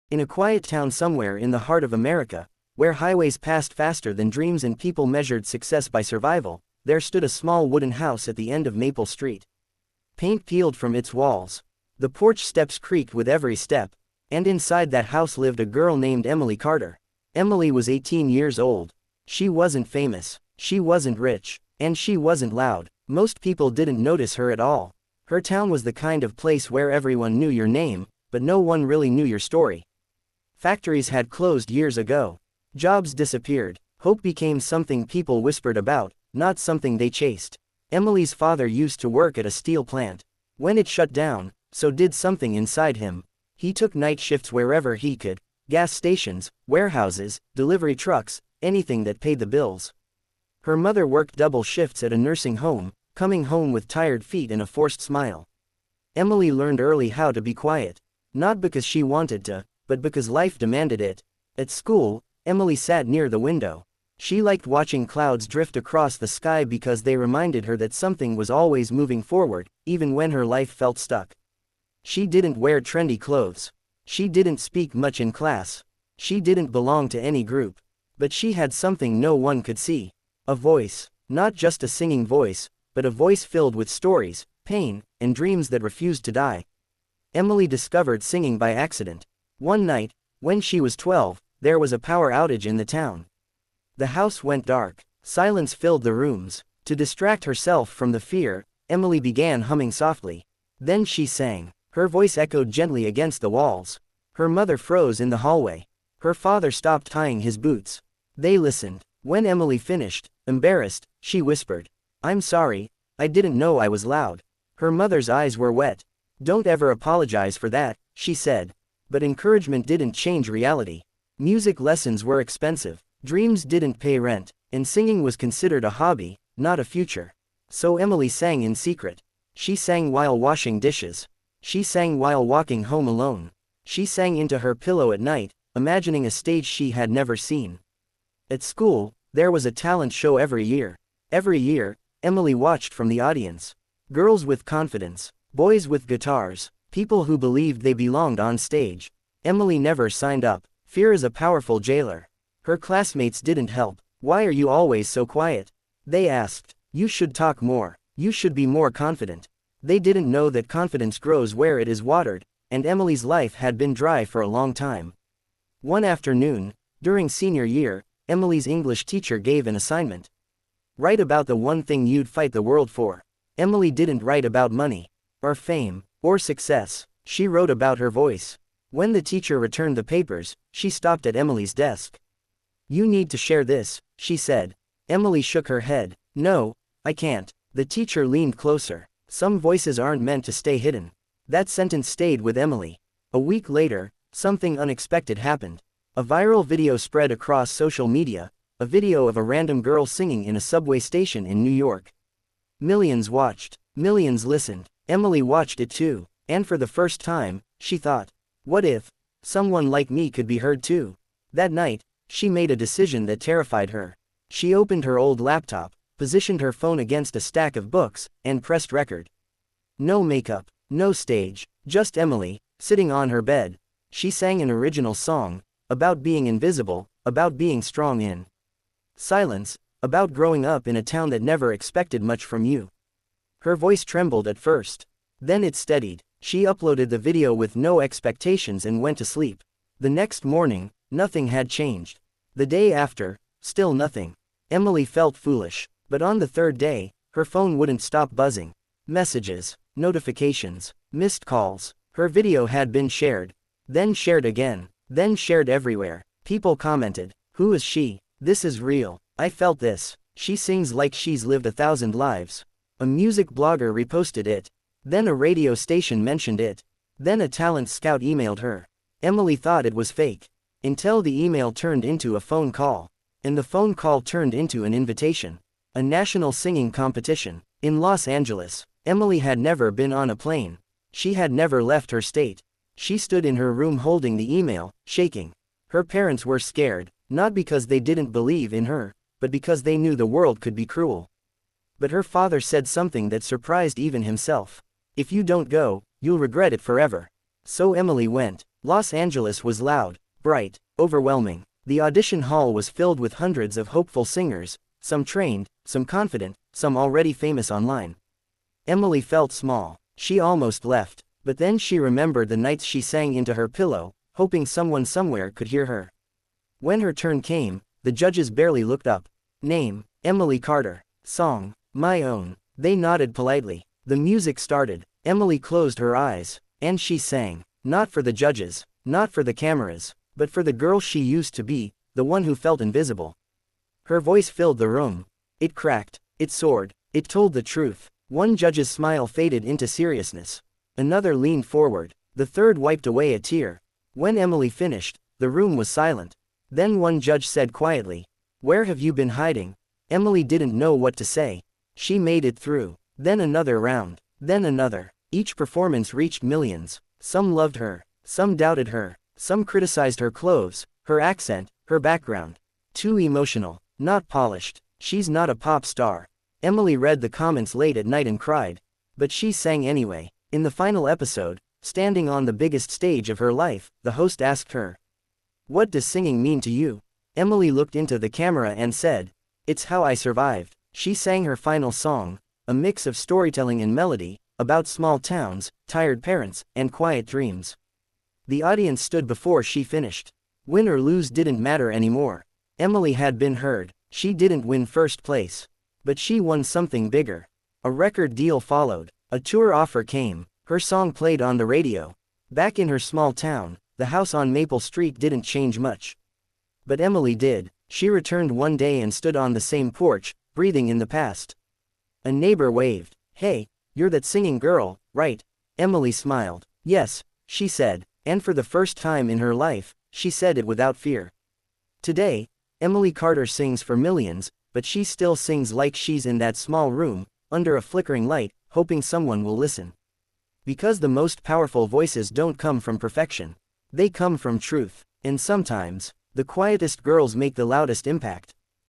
In a quiet town somewhere in the heart of America, where highways passed faster than dreams and people measured success by survival, there stood a small wooden house at the end of Maple Street. Paint peeled from its walls. The porch steps creaked with every step, and inside that house lived a girl named Emily Carter. Emily was 18 years old. She wasn't famous, she wasn't rich, and she wasn't loud. Most people didn't notice her at all. Her town was the kind of place where everyone knew your name, but no one really knew your story. Factories had closed years ago. Jobs disappeared. Hope became something people whispered about, not something they chased. Emily's father used to work at a steel plant. When it shut down, so did something inside him. He took night shifts wherever he could. Gas stations, warehouses, delivery trucks, anything that paid the bills. Her mother worked double shifts at a nursing home, coming home with tired feet and a forced smile. Emily learned early how to be quiet. Not because she wanted to, but because life demanded it. At school, Emily sat near the window. She liked watching clouds drift across the sky because they reminded her that something was always moving forward, even when her life felt stuck. She didn't wear trendy clothes. She didn't speak much in class. She didn't belong to any group. But she had something no one could see. A voice. Not just a singing voice, but a voice filled with stories, pain, and dreams that refused to die. Emily discovered singing by accident. One night, when she was 12, there was a power outage in the town. The house went dark. Silence filled the rooms. To distract herself from the fear, Emily began humming softly. Then she sang. Her voice echoed gently against the walls. Her mother froze in the hallway. Her father stopped tying his boots. They listened. When Emily finished, embarrassed, she whispered, "I'm sorry, I didn't know I was loud." Her mother's eyes were wet. "Don't ever apologize for that," she said. But encouragement didn't change reality. Music lessons were expensive. Dreams didn't pay rent, and singing was considered a hobby, not a future. So Emily sang in secret. She sang while washing dishes. She sang while walking home alone. She sang into her pillow at night, imagining a stage she had never seen. At school, there was a talent show every year. Every year, Emily watched from the audience. Girls with confidence, boys with guitars, people who believed they belonged on stage. Emily never signed up. Fear is a powerful jailer. Her classmates didn't help. "Why are you always so quiet?" they asked. "You should talk more. You should be more confident." They didn't know that confidence grows where it is watered, and Emily's life had been dry for a long time. One afternoon, during senior year, Emily's English teacher gave an assignment. Write about the one thing you'd fight the world for. Emily didn't write about money, or fame, or success. She wrote about her voice. When the teacher returned the papers, she stopped at Emily's desk. "You need to share this," she said. Emily shook her head. "No, I can't." The teacher leaned closer. "Some voices aren't meant to stay hidden." That sentence stayed with Emily. A week later, something unexpected happened. A viral video spread across social media, a video of a random girl singing in a subway station in New York. Millions watched. Millions listened. Emily watched it too, and for the first time, she thought, what if someone like me could be heard too? That night, she made a decision that terrified her. She opened her old laptop, positioned her phone against a stack of books, and pressed record. No makeup, no stage, just Emily, sitting on her bed. She sang an original song, about being invisible, about being strong in silence, about growing up in a town that never expected much from you. Her voice trembled at first. Then it steadied. She uploaded the video with no expectations and went to sleep. The next morning, nothing had changed. The day after, still nothing. Emily felt foolish, but on the third day, her phone wouldn't stop buzzing. Messages, notifications, missed calls. Her video had been shared, then shared again, then shared everywhere. People commented, "Who is she? This is real. I felt this. She sings like she's lived 1,000 lives." A music blogger reposted it. Then a radio station mentioned it. Then a talent scout emailed her. Emily thought it was fake. Until the email turned into a phone call. And the phone call turned into an invitation. A national singing competition. In Los Angeles. Emily had never been on a plane. She had never left her state. She stood in her room holding the email, shaking. Her parents were scared, not because they didn't believe in her, but because they knew the world could be cruel. But her father said something that surprised even himself. "If you don't go, you'll regret it forever." So Emily went. Los Angeles was loud, bright, overwhelming. The audition hall was filled with hundreds of hopeful singers, some trained, some confident, some already famous online. Emily felt small. She almost left, but then she remembered the nights she sang into her pillow, hoping someone somewhere could hear her. When her turn came, the judges barely looked up. Name, Emily Carter. Song, My Own. They nodded politely. The music started. Emily closed her eyes, and she sang. Not for the judges, not for the cameras, but for the girl she used to be, the one who felt invisible. Her voice filled the room. It cracked, it soared, it told the truth. One judge's smile faded into seriousness. Another leaned forward. The third wiped away a tear. When Emily finished, the room was silent. Then one judge said quietly, "Where have you been hiding?" Emily didn't know what to say. She made it through. Then another round. Then another. Each performance reached millions. Some loved her. Some doubted her. Some criticized her clothes, her accent, her background. Too emotional. Not polished. She's not a pop star. Emily read the comments late at night and cried. But she sang anyway. In the final episode, standing on the biggest stage of her life, the host asked her, "What does singing mean to you?" Emily looked into the camera and said, "It's how I survived." She sang her final song, a mix of storytelling and melody, about small towns, tired parents, and quiet dreams. The audience stood before she finished. Win or lose didn't matter anymore. Emily had been heard. She didn't win first place. But she won something bigger. A record deal followed. A tour offer came. Her song played on the radio. Back in her small town, the house on Maple Street didn't change much. But Emily did. She returned one day and stood on the same porch, breathing in the past. A neighbor waved. "Hey, you're that singing girl, right?" Emily smiled. "Yes," she said, and for the first time in her life, she said it without fear. Today, Emily Carter sings for millions, but she still sings like she's in that small room, under a flickering light, hoping someone will listen. Because the most powerful voices don't come from perfection. They come from truth. And sometimes, the quietest girls make the loudest impact.